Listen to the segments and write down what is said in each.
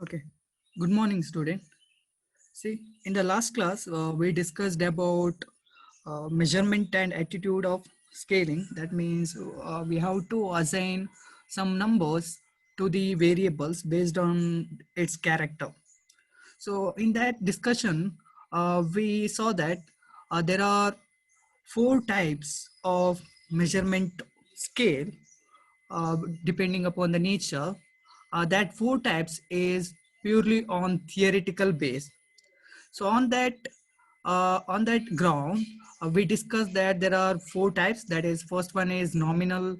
Okay. Good morning, student. See, in the last class, we discussed about measurement and attitude of scaling. That means we have to assign some numbers to the variables based on its character. So, in that discussion, we saw that there are four types of measurement scale depending upon the nature. That four types is purely on theoretical base. So on that ground, we discussed that there are four types. That is, first one is nominal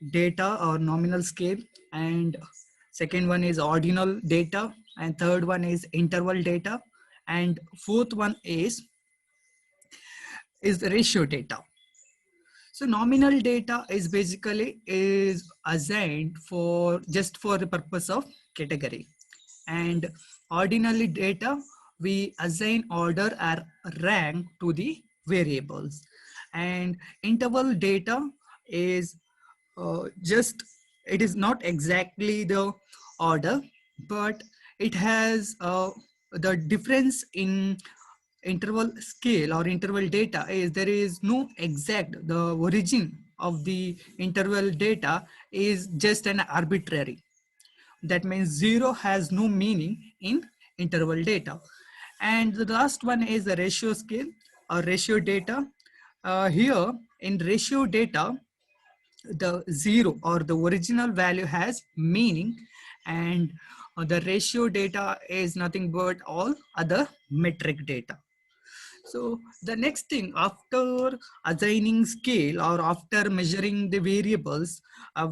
data or nominal scale, and second one is ordinal data, and third one is interval data, and fourth one is ratio data. So nominal data is basically is assigned for just for the purpose of category, and ordinary data we assign order or rank to the variables, and interval data is just it is not exactly the order, but it has the difference in interval scale or interval data is there is no exact the origin of the interval data is just an arbitrary. That means zero has no meaning in interval data. And the last one is the ratio scale or ratio data. Here in ratio data, the zero or the original value has meaning, and the ratio data is nothing but all other metric data. So the next thing after assigning scale or after measuring the variables,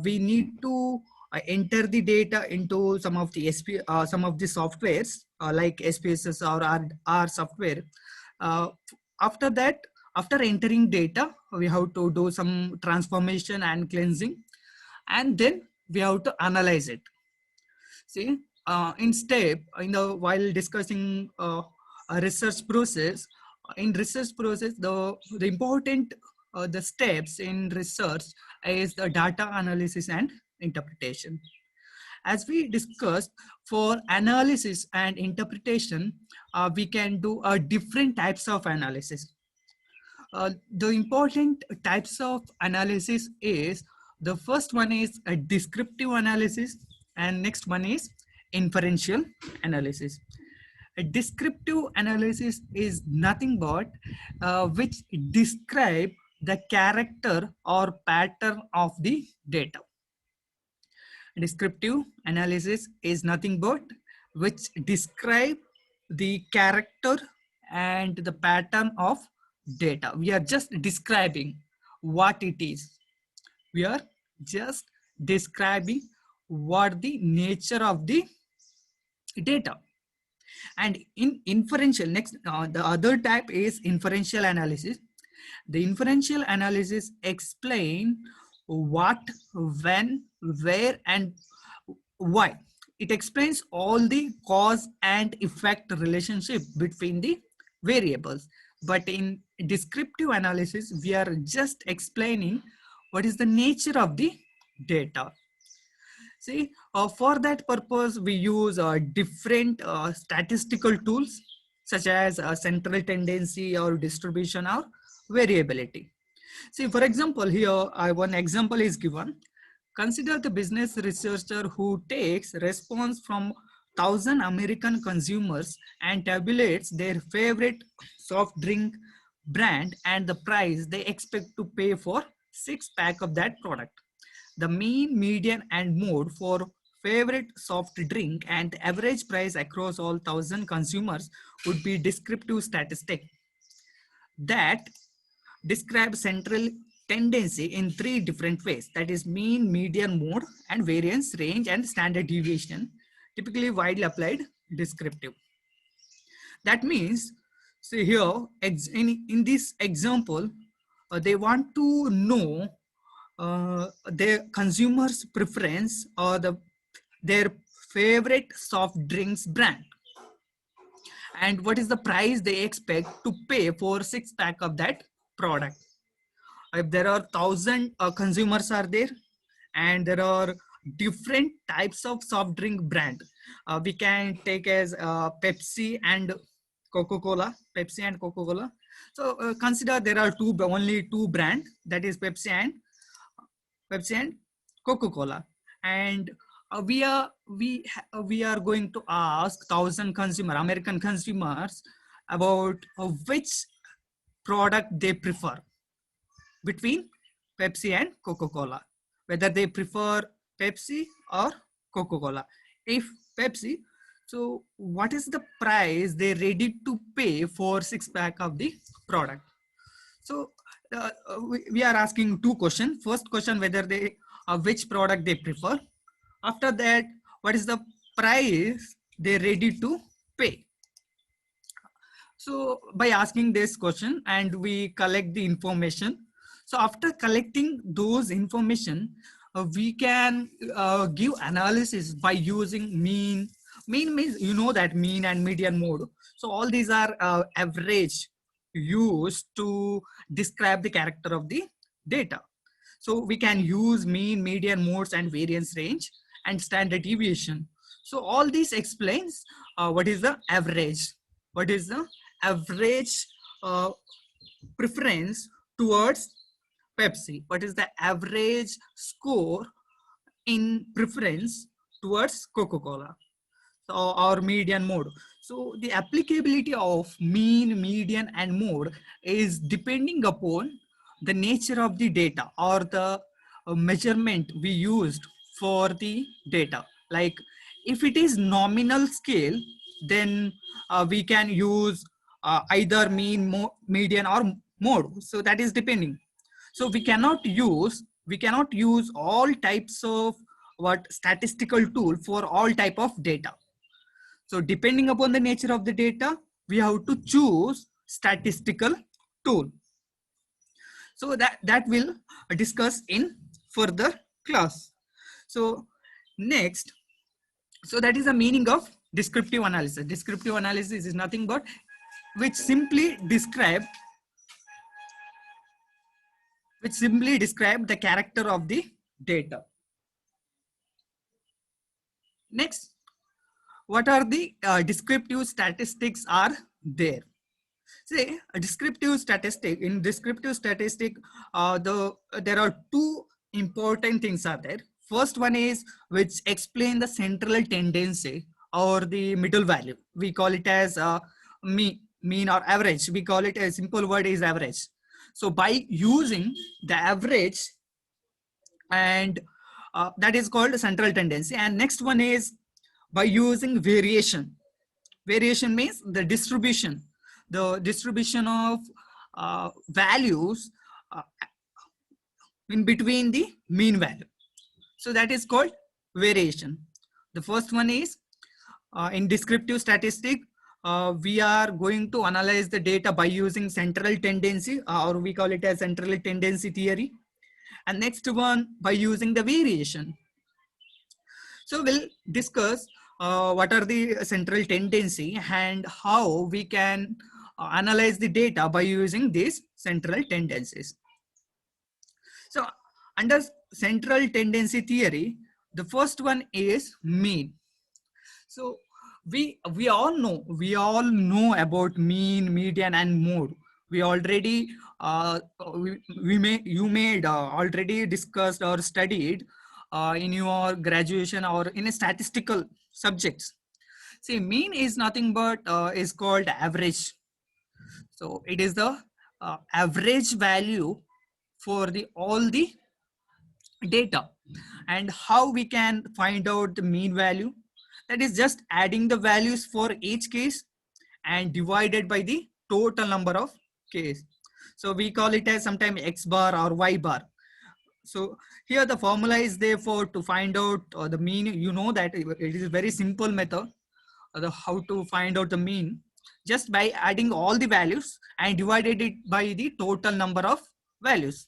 we need to enter the data into some of the softwares like SPSS or R software. Uh, After that, after entering data, we have to do some transformation and cleansing, and then we have to analyze it. See, in step in the while discussing a research process, in research process the important the steps in research is the data analysis and interpretation. As we discussed, for analysis and interpretation, we can do different types of analysis. The important types of analysis is the first one is a descriptive analysis, and next one is inferential analysis. A descriptive analysis is nothing but which describe the character or pattern of the data. Descriptive analysis is nothing but which describe the character and the pattern of data. We are just describing what it is. We are just describing what the nature of the data. And in inferential, next, the other type is inferential analysis. The inferential analysis explain what, when, where, and why. It explains all the cause and effect relationship between the variables. But in descriptive analysis, we are just explaining what is the nature of the data. See, for that purpose, we use different statistical tools such as central tendency or distribution or variability. See, for example, here one example is given. Consider the business researcher who takes response from 1,000 American consumers and tabulates their favorite soft drink brand and the price they expect to pay for six-pack of that product. The mean, median, and mode for favorite soft drink and the average price across all 1,000 consumers would be descriptive statistic that describe central tendency in three different ways, that is mean, median, mode, and variance, range, and standard deviation, typically widely applied descriptive. That means, see here in this example, they want to know their consumers preference or their favorite soft drinks brand, and what is the price they expect to pay for six-pack of that product. If there are 1,000 consumers are there, and there are different types of soft drink brand, We can take as Pepsi and Coca-Cola. Pepsi and Coca-Cola. So consider there are only two brand, that is Pepsi and Coca-Cola, and we are going to ask thousand American consumers about which product they prefer between Pepsi and Coca-Cola, whether they prefer Pepsi or Coca-Cola. If Pepsi, so what is the price they ready to pay for six pack of the product? So we are asking two questions. First question, whether they which product they prefer. After that, what is the price they ready to pay? So by asking this question and we collect the information. So after collecting those information, we can give analysis by using mean. Mean means, you know, that mean and median mode. So all these are average used to describe the character of the data. So we can use mean, median, modes, and variance range and standard deviation. So all this explains what is the average. What is the average preference towards Pepsi? What is the average score in preference towards Coca-Cola? So, or median mode. So the applicability of mean, median, and mode is depending upon the nature of the data or the measurement we used for the data. Like if it is nominal scale, then we can use either mean, median, or mode. So that is depending. So we cannot use all types of what statistical tool for all type of data. So depending upon the nature of the data, we have to choose statistical tool. So that will discuss in further class. So next, so that is the meaning of descriptive analysis. Descriptive analysis is nothing but which simply describe the character of the data. Next, what are the descriptive statistics are there? Say a descriptive statistic. In descriptive statistic, there are two important things are there. First one is which explain the central tendency or the middle value. We call it as mean or average. We call it, a simple word is average. So by using the average, and that is called central tendency. And next one is by using variation. Variation means the distribution of values uh, in between the mean value. So that is called variation. The first one is in descriptive statistic, we are going to analyze the data by using central tendency, or we call it as central tendency theory. And next one by using the variation. So we'll discuss what are the central tendency and how we can analyze the data by using these central tendencies. So under central tendency theory, the first one is mean. So we all know about mean, median, and mode. We already you may already discussed or studied in your graduation or in a statistical subjects. See, mean is nothing but is called average. So it is the average value for the all the data. And how we can find out the mean value? That is just adding the values for each case and divided by the total number of case. So we call it as sometimes X bar or Y bar. So here the formula is there for to find out the mean. You know that it is a very simple method how to find out the mean, just by adding all the values and divided it by the total number of values.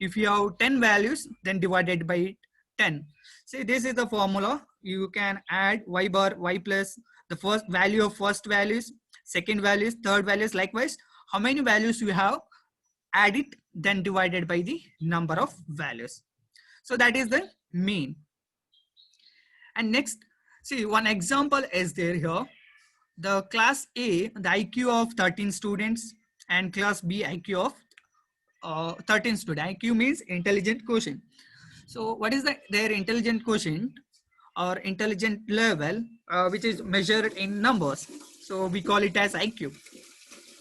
If you have 10 values, then divided by 10. See, this is the formula. You can add Y bar, Y plus the first value of first values, second values, third values. Likewise, how many values you have, add it, then divided by the number of values. So that is the mean. And next, See, one example is there here. The class A, the IQ of 13 students, and class B, IQ of 13 students. IQ means intelligent quotient. So what is their intelligent quotient or intelligent level, which is measured in numbers? So we call it as IQ.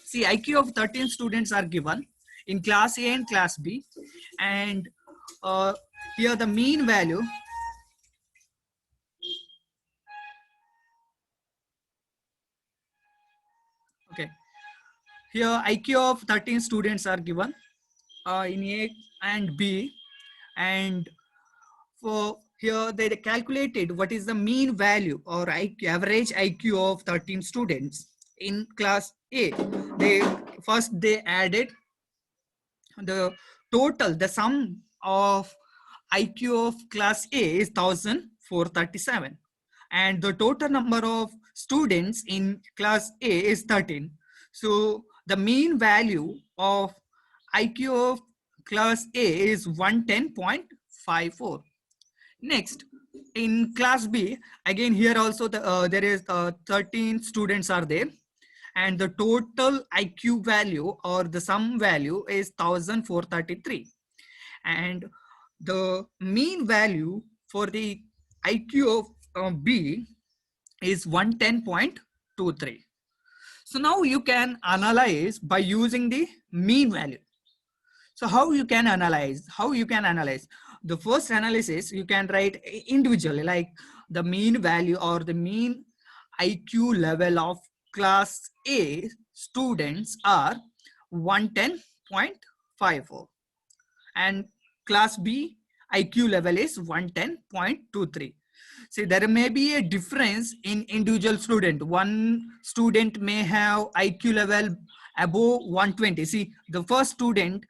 See, IQ of 13 students are given in class A and class B, and uh, here the mean value. Okay, here IQ of 13 students are given in A and B, and for here they calculated what is the mean value or IQ, average IQ of 13 students in class A. They first they added the total, the sum of IQ of class A is 1437, and the total number of students in class A is 13. So the mean value of IQ of class A is 110.54. Next, in class B, again here also there is 13 students are there, and the total IQ value or the sum value is 1433, and the mean value for the IQ of B is 110.23. So now you can analyze by using the mean value. So how you can analyze? How you can analyze? The first analysis you can write individually, like the mean value or the mean IQ level of class A students are 110.54, and class B IQ level is 110.23. See, there may be a difference in individual student. One student may have IQ level above 120. See, the first student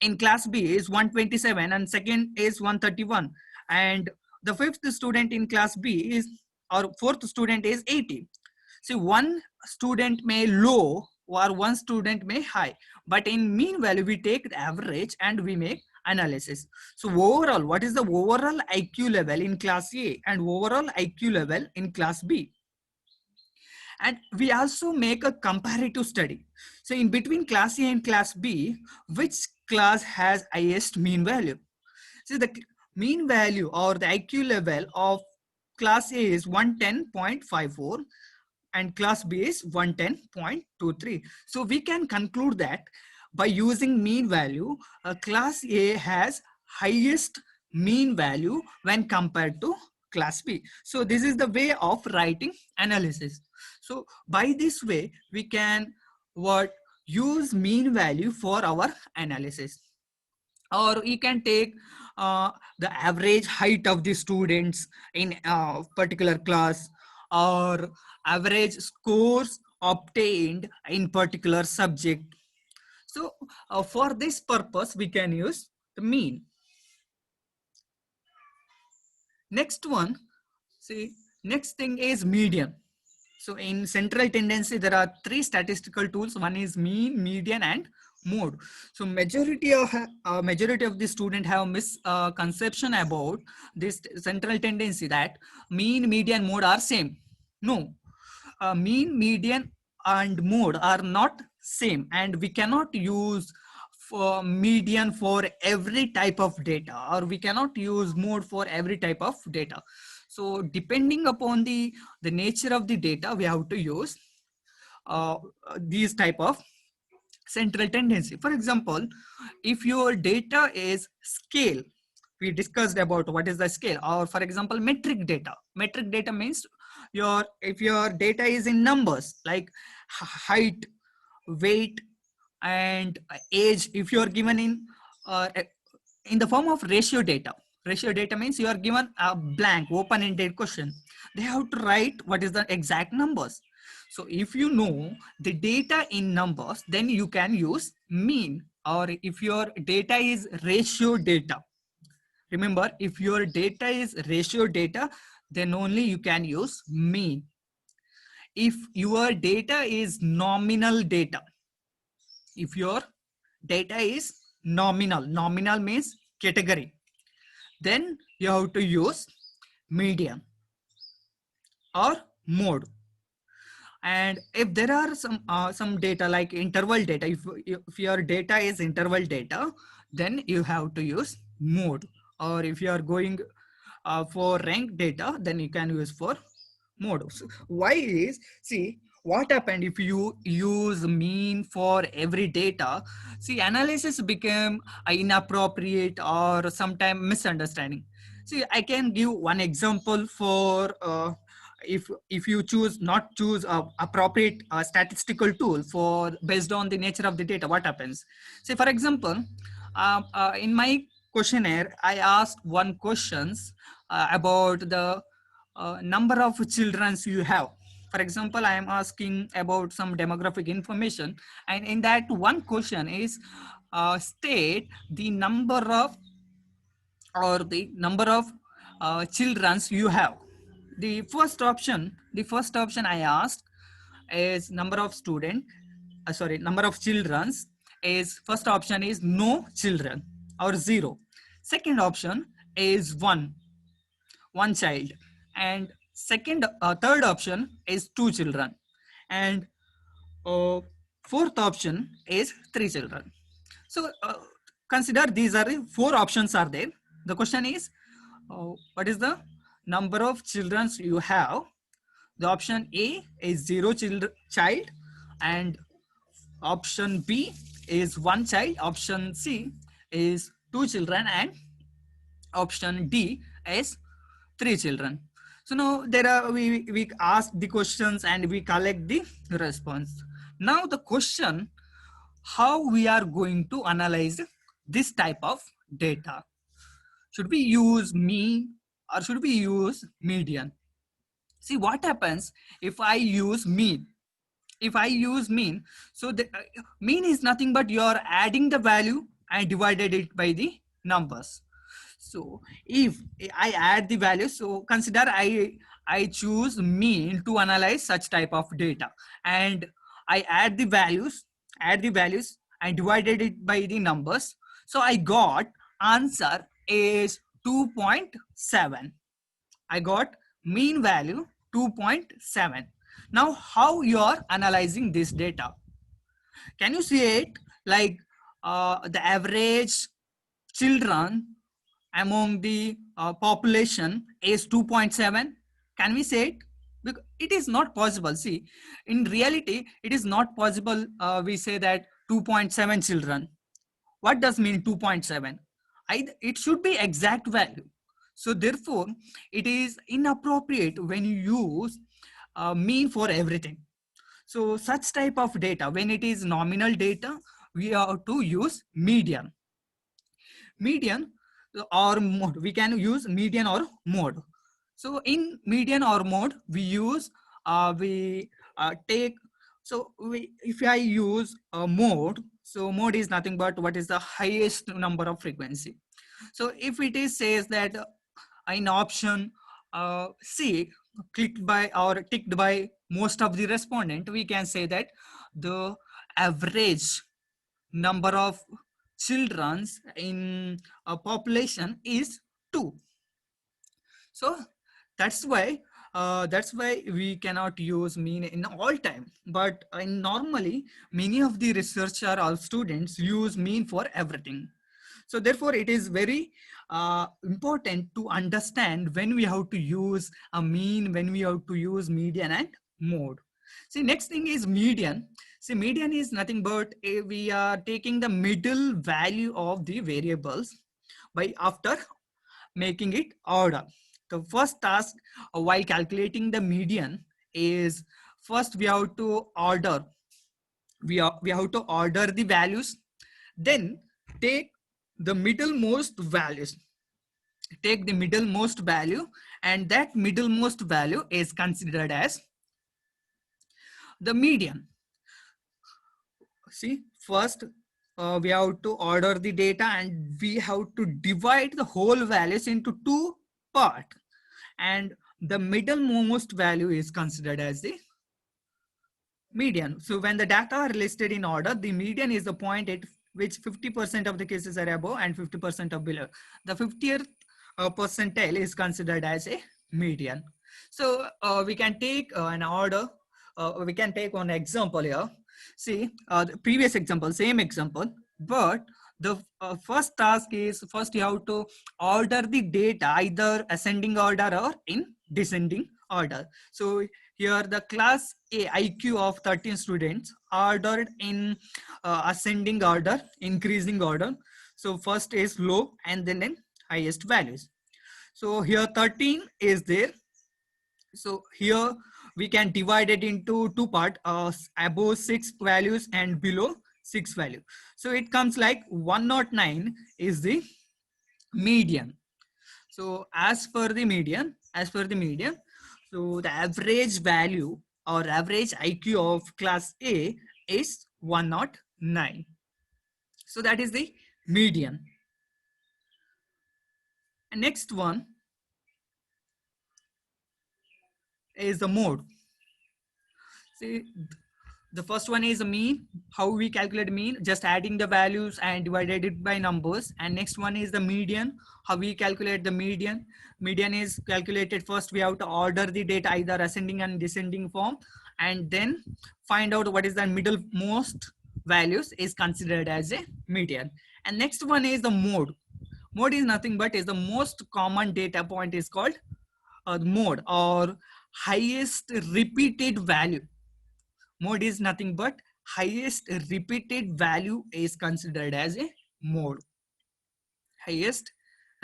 in class B is 127 and second is 131. And the fifth student in class B is, or fourth student is 80. See, one student may low or one student may high, but in mean value we take the average and we make analysis. So overall, what is the overall IQ level in class A and overall IQ level in class B? And we also make a comparative study. So in between class A and class B, which class has highest mean value? So the mean value or the IQ level of class A is 110.54 and class B is 110.23. So we can conclude that by using mean value, class A has highest mean value when compared to class B. So this is the way of writing analysis. So by this way, we can use mean value for our analysis. Or you can take the average height of the students in a particular class, or average scores obtained in particular subject. So for this purpose, we can use the mean. Next one, see, next thing is median. So in central tendency, there are three statistical tools. One is mean, median, and mode. So majority of the student have misconception about this central tendency, that mean, median, mode are same. No, mean, median, and mode are not same, and we cannot use for median for every type of data, or we cannot use mode for every type of data. So depending upon the nature of the data, we have to use these type of central tendency. For example, if your data is scale, we discussed about what is the scale, or for example metric data. Metric data means if your data is in numbers like height, weight, and age, if you are given in the form of ratio data. Ratio data means you are given a blank open-ended question, they have to write what is the exact numbers. So if you know the data in numbers, then you can use mean. Or if your data is ratio data, remember, if your data is ratio data, then only you can use mean. If your data is nominal data, if your data is nominal means category, then you have to use median. or mode. And if there are some data like interval data, if your data is interval data, then you have to use mode. Or if you are going for rank data, then you can use for mode. So why is, see what happened if you use mean for every data, see analysis became inappropriate or sometimes misunderstanding. See, I can give one example for if you choose not choose a appropriate statistical tool for based on the nature of the data, what happens. Say for example, in my questionnaire I asked one questions about the number of children you have. For example, I am asking about some demographic information, and in that one question is state the number of or the number of children you have. The first option I asked is number of student, sorry, number of children's. Is first option is no children or zero. Second option is one child, and third option is two children, and uh, fourth option is three children. So consider these are the four options are there. The question is what is the number of children you have. The option A is child, and option B is one child, option C is two children, and option D is three children. So now there are we ask the questions and we collect the response. Now the question, how we are going to analyze this type of data? Should we use mean or should we use median? See what happens if I use mean. If I use mean, so the mean is nothing but you are adding the value and divided it by the numbers. So if I add the value, so consider I choose mean to analyze such type of data, and I add the values and divided it by the numbers. So I got answer is 2.7. I got mean value 2.7. Now how you are analyzing this data? Can you see it like the average children among the population is 2.7? Can we say it? Because it is not possible. See, in reality, it is not possible. We say that 2.7 children. What does mean 2.7? It should be exact value. So therefore, it is inappropriate when you use mean for everything. So such type of data, when it is nominal data, we have to use median. Median or mode, we can use median or mode. So in median or mode, we use, we take, so if I use a mode, so mode is nothing but what is the highest number of frequency. So if it is says that in option C, clicked by or ticked by most of the respondent, we can say that the average number of children in a population is 2. So that's why we cannot use mean in all time. But in normally, many of the researcher or students use mean for everything. So therefore, it is very important to understand when we have to use a mean, when we have to use median and mode. See, next thing is median. See, median is nothing but we are taking the middle value of the variables by after making it order. The first task while calculating the median is first we have to order. We have to order the values, then take the middlemost values. Take the middlemost value, and that middlemost value is considered as the median. See, first we have to order the data and we have to divide the whole values into two parts, and the middlemost value is considered as the median. So when the data are listed in order, the median is the point at which 50% of the cases are above and 50% of below. The 50th percentile is considered as a median. So we can take an order. We can take one example here. See, the previous example, same example, but the first task is first you have to order the data either ascending order or in descending order. So here the class A IQ of 13 students ordered in ascending order, increasing order. So first is low and then in highest values. So here 13 is there. So here we can divide it into two parts, above 6 values and below 6 value. So it comes like 109 is the median. So as per the median, so the average value or average IQ of class A is 109. So that is the median. And next one is the mode. See, the first one is a mean. How we calculate mean? Just adding the values and divided it by numbers. And next one is the median. How we calculate the median? Median is calculated first. We have to order the data either ascending and descending form, and then find out what is the middlemost values is considered as a median. And next one is the mode. Mode is nothing but is the most common data point is called mode or highest repeated value. Mode is nothing but highest repeated value is considered as a mode. Highest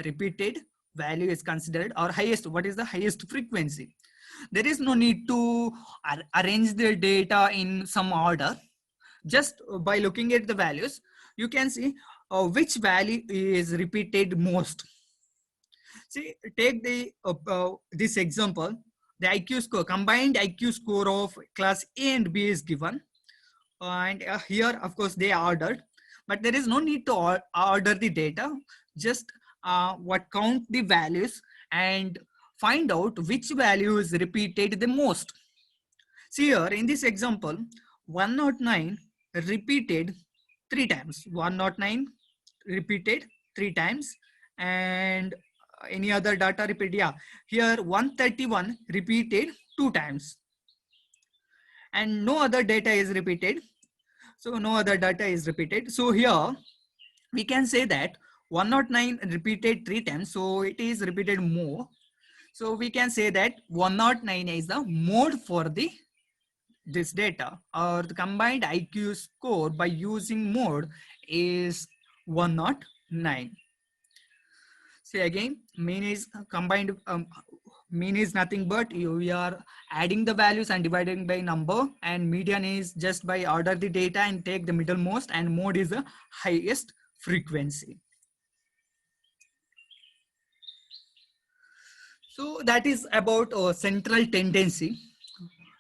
repeated value is considered, or highest, what is the highest frequency? There is no need to arrange the data in some order. Just by looking at the values, you can see which value is repeated most. See, take the this example. The IQ score, combined IQ score of class A and B is given, and here of course they ordered, but there is no need to order the data. Just what count the values and find out which value is repeated the most. See here in this example, 109 repeated 3 times. 109 repeated 3 times, and any other data repeat? Yeah, here 131 repeated 2 times, and no other data is repeated. So no other data is repeated. So here we can say that 109 repeated 3 times, so it is repeated more. So we can say that 109 is the mode for the this data, or the combined IQ score by using mode is 109. See again, mean is combined, mean is nothing but we are adding the values and dividing by number, and median is just by order the data and take the middlemost, and mode is the highest frequency. So that is about central tendency.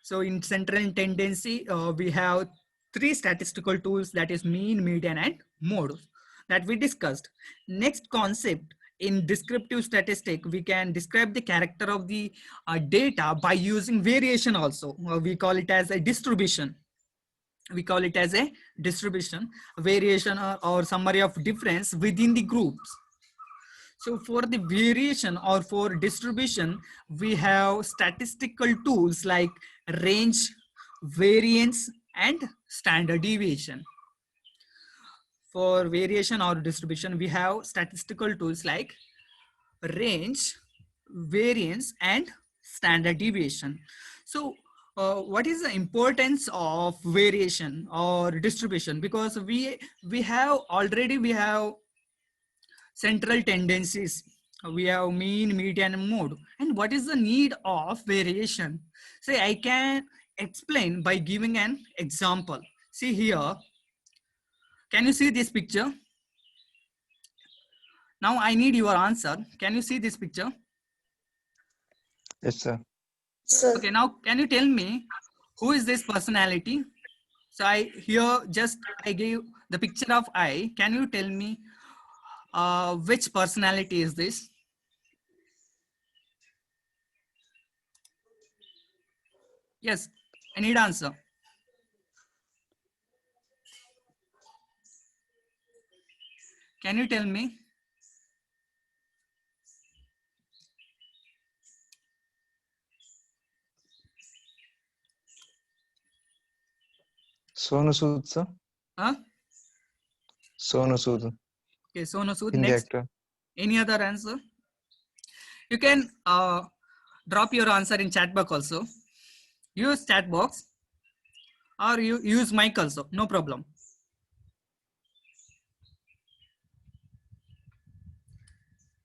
So in central tendency, we have three statistical tools, that is mean, median, and mode, that we discussed. Next concept, in descriptive statistic, we can describe the character of the data by using variation also. We call it as a distribution. We call it as a distribution, variation, or summary of difference within the groups. So for the variation or for distribution, we have statistical tools like range, variance, and standard deviation. For variation or distribution, we have statistical tools like range, variance, and standard deviation. So what is the importance of variation or distribution? Because we have central tendencies, we have mean, median, and mode. And what is the need of variation? Say, I can explain by giving an example. See here, can you see this picture? Now I need your answer. Can you see this picture? Yes, sir. Sir. Okay, now can you tell me who is this personality? So I here just I gave the picture of I. Can you tell me which personality is this? Yes, I need answer. Can you tell me? Sonu Sood, sir. Huh? Sonu Sood, Okay, so no, so Hindi next, actor. any other answer? You can drop your answer in chat box also. Use chat box or you use mic also, no problem.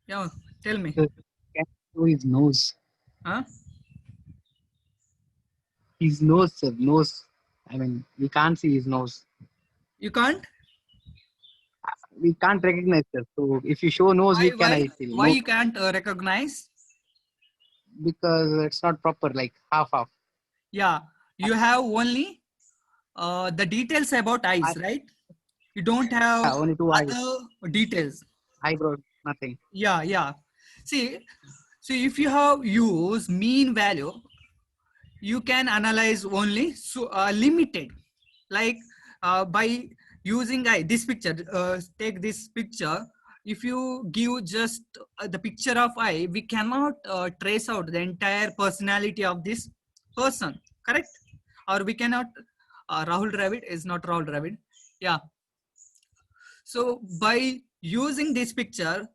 Yeah, tell me. Sir, can show his nose. Huh? His nose, sir. Nose. I mean, we can't see his nose. You can't? We can't recognize, sir. So if you show nose, Why we can why identify. why No, you can't recognize? because it's not proper. Like half. Yeah, you have only the details about eyes, I, right? You don't have only two eyes, other details. eyebrows, nothing. Yeah. See if you have used mean value, you can analyze only so limited, like by using this picture. Take this picture. If you give just the picture of eye, we cannot trace out the entire personality of this person, correct? Or we cannot. Rahul Dravid is not Rahul Dravid. Yeah. So by using this picture,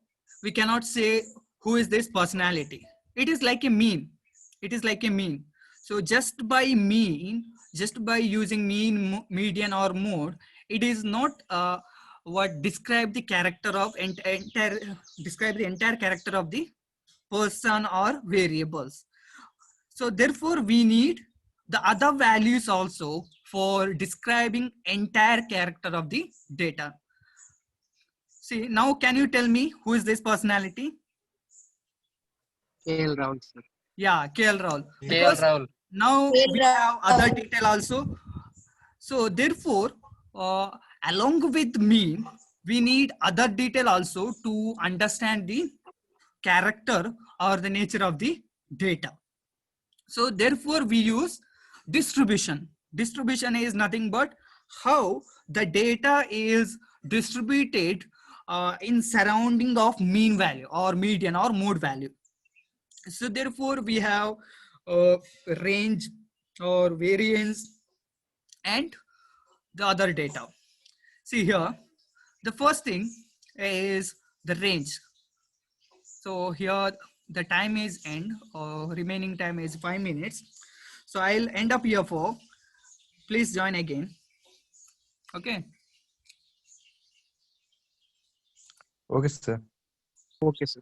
we cannot say who is this personality. It is like a mean. It is like a mean. So just by mean, just by using mean, median, or mode, it is not what describe the character of entire describe the entire character of the person or variables. So therefore, we need the other values also for describing entire character of the data. See, now can you tell me who is this personality? KL Rahul, sir. Yeah, KL Rahul. KL Because Rahul. now we have other detail also. So therefore, along with mean, we need other detail also to understand the character or the nature of the data. So therefore, we use distribution. Distribution is nothing but how the data is distributed in surrounding of mean value or median or mode value. So therefore, we have range or variance and the other data. See here, the first thing is the range. So here the time is end, or remaining time is 5 minutes. So I'll end up here for, please join again. Okay. Okay, sir. Okay, sir.